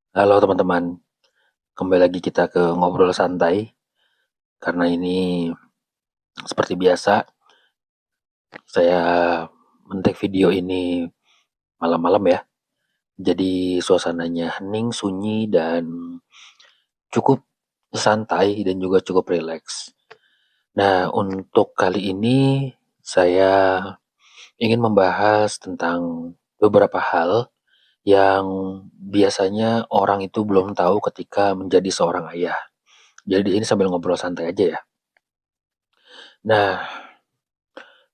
Halo teman-teman, kembali lagi kita ke ngobrol santai. Karena ini seperti biasa, saya men video ini malam-malam ya. Jadi suasananya hening, sunyi, dan cukup santai dan juga cukup rileks. Nah, untuk kali ini saya ingin membahas tentang beberapa hal yang biasanya orang itu belum tahu ketika menjadi seorang ayah. Jadi ini sambil ngobrol santai aja ya. Nah,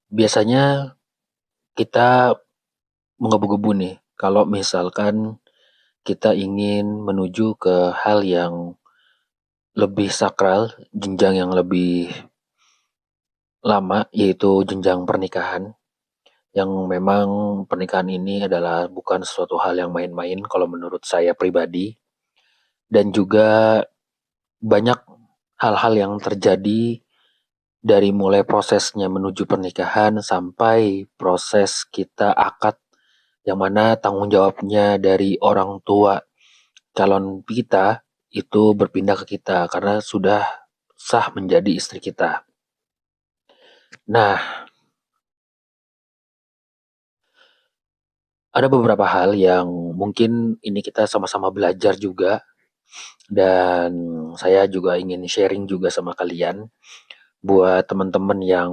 biasanya kita menggebu-gebu nih kalau misalkan kita ingin menuju ke hal yang lebih sakral, jenjang yang lebih lama, yaitu jenjang pernikahan. Yang memang pernikahan ini adalah bukan sesuatu hal yang main-main kalau menurut saya pribadi. Dan juga banyak hal-hal yang terjadi dari mulai prosesnya menuju pernikahan sampai proses kita akad, yang mana tanggung jawabnya dari orang tua calon kita itu berpindah ke kita karena sudah sah menjadi istri kita. Nah, ada beberapa hal yang mungkin ini kita sama-sama belajar juga, dan saya juga ingin sharing juga sama kalian buat teman-teman yang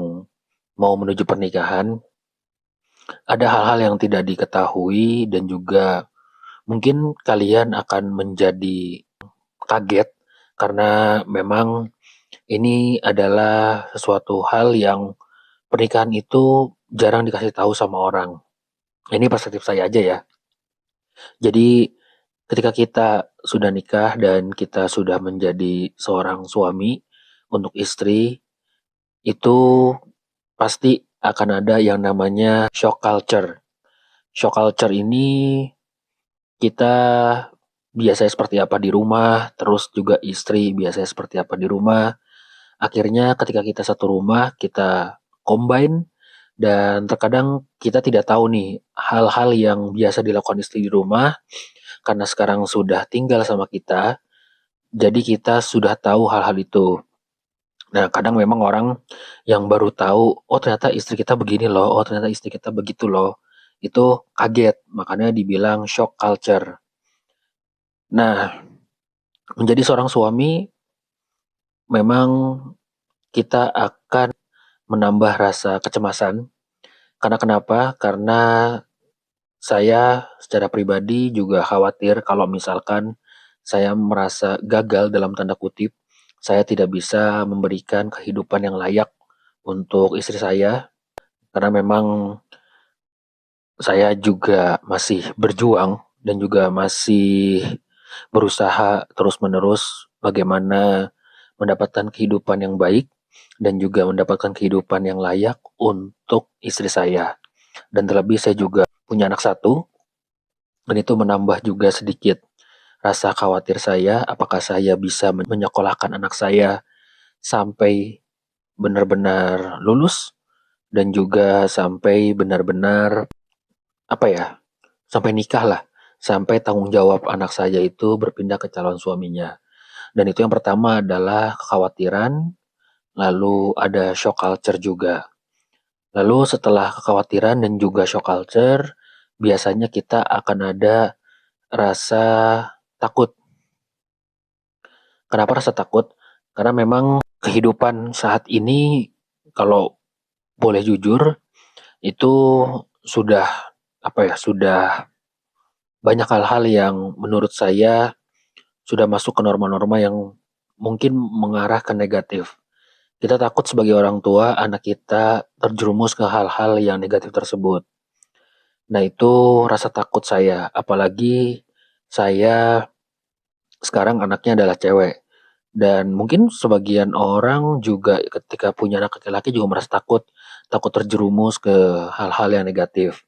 mau menuju pernikahan. Ada hal-hal yang tidak diketahui dan juga mungkin kalian akan menjadi kaget karena memang ini adalah sesuatu hal yang pernikahan itu jarang dikasih tahu sama orang. Ini perspektif saya aja ya. Jadi ketika kita sudah nikah dan kita sudah menjadi seorang suami untuk istri, itu pasti akan ada yang namanya shock culture. Shock culture ini kita biasanya seperti apa di rumah, terus juga istri biasanya seperti apa di rumah. Akhirnya ketika kita satu rumah, kita combine, dan terkadang kita tidak tahu nih hal-hal yang biasa dilakukan istri di rumah karena sekarang sudah tinggal sama kita, jadi kita sudah tahu hal-hal itu. Nah, kadang memang orang yang baru tahu, oh ternyata istri kita begini loh, oh ternyata istri kita begitu loh. Itu kaget, makanya dibilang shock culture. Nah, menjadi seorang suami memang kita akan menambah rasa kecemasan. Karena kenapa? Karena saya secara pribadi juga khawatir kalau misalkan saya merasa gagal dalam tanda kutip, saya tidak bisa memberikan kehidupan yang layak untuk istri saya, karena memang saya juga masih berjuang dan juga masih berusaha terus-menerus bagaimana mendapatkan kehidupan yang baik dan juga mendapatkan kehidupan yang layak untuk istri saya. Dan terlebih saya juga punya anak satu, dan itu menambah juga sedikit rasa khawatir saya, apakah saya bisa menyekolahkan anak saya sampai benar-benar lulus dan juga sampai benar-benar apa ya, sampai nikah lah, sampai tanggung jawab anak saya itu berpindah ke calon suaminya. Dan itu yang pertama adalah kekhawatiran, lalu ada shock culture juga. Lalu setelah kekhawatiran dan juga shock culture, biasanya kita akan ada rasa takut. Kenapa rasa takut? Karena memang kehidupan saat ini, kalau boleh jujur, itu sudah sudah banyak hal-hal yang menurut saya sudah masuk ke norma-norma yang mungkin mengarah ke negatif. Kita takut sebagai orang tua anak kita terjerumus ke hal-hal yang negatif tersebut. Nah, itu rasa takut saya, apalagi saya sekarang anaknya adalah cewek. Dan mungkin sebagian orang juga ketika punya anak laki-laki juga merasa takut, takut terjerumus ke hal-hal yang negatif.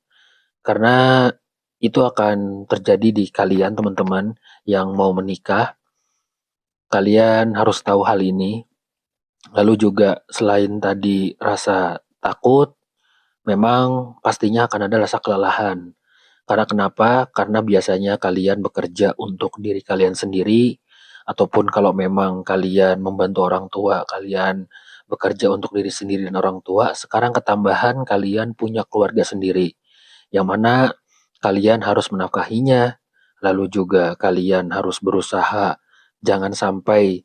Karena itu akan terjadi di kalian teman-teman yang mau menikah. Kalian harus tahu hal ini. Lalu juga selain tadi rasa takut, memang pastinya akan ada rasa kelelahan. Karena kenapa? Karena biasanya kalian bekerja untuk diri kalian sendiri, ataupun kalau memang kalian membantu orang tua, kalian bekerja untuk diri sendiri dan orang tua, sekarang ketambahan kalian punya keluarga sendiri, yang mana kalian harus menafkahinya, lalu juga kalian harus berusaha jangan sampai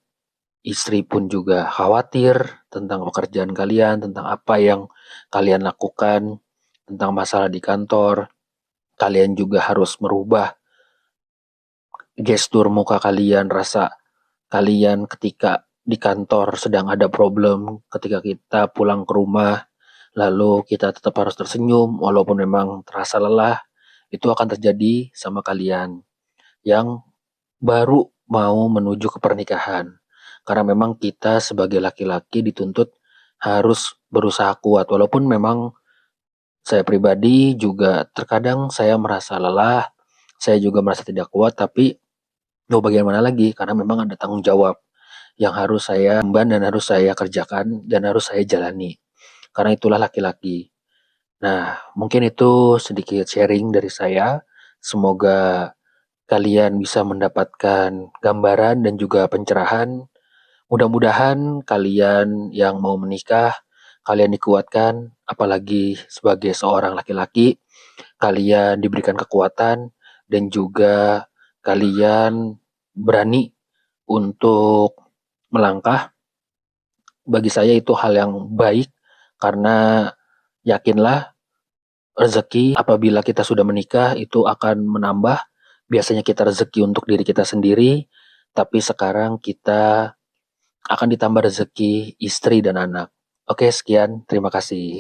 istri pun juga khawatir tentang pekerjaan kalian, tentang apa yang kalian lakukan, tentang masalah di kantor. Kalian juga harus merubah gestur muka kalian, rasa kalian ketika di kantor sedang ada problem, ketika kita pulang ke rumah, lalu kita tetap harus tersenyum walaupun memang terasa lelah, itu akan terjadi sama kalian yang baru mau menuju ke pernikahan. Karena memang kita sebagai laki-laki dituntut harus berusaha kuat, walaupun memang saya pribadi juga terkadang saya merasa lelah, saya juga merasa tidak kuat, tapi mau bagaimana lagi karena memang ada tanggung jawab yang harus saya emban dan harus saya kerjakan dan harus saya jalani. Karena itulah laki-laki. Nah, mungkin itu sedikit sharing dari saya. Semoga kalian bisa mendapatkan gambaran dan juga pencerahan. Mudah-mudahan kalian yang mau menikah, kalian dikuatkan, apalagi sebagai seorang laki-laki, kalian diberikan kekuatan dan juga kalian berani untuk melangkah. Bagi saya itu hal yang baik karena yakinlah rezeki apabila kita sudah menikah itu akan menambah. Biasanya kita rezeki untuk diri kita sendiri, tapi sekarang kita akan ditambah rezeki istri dan anak. Oke, sekian. Terima kasih.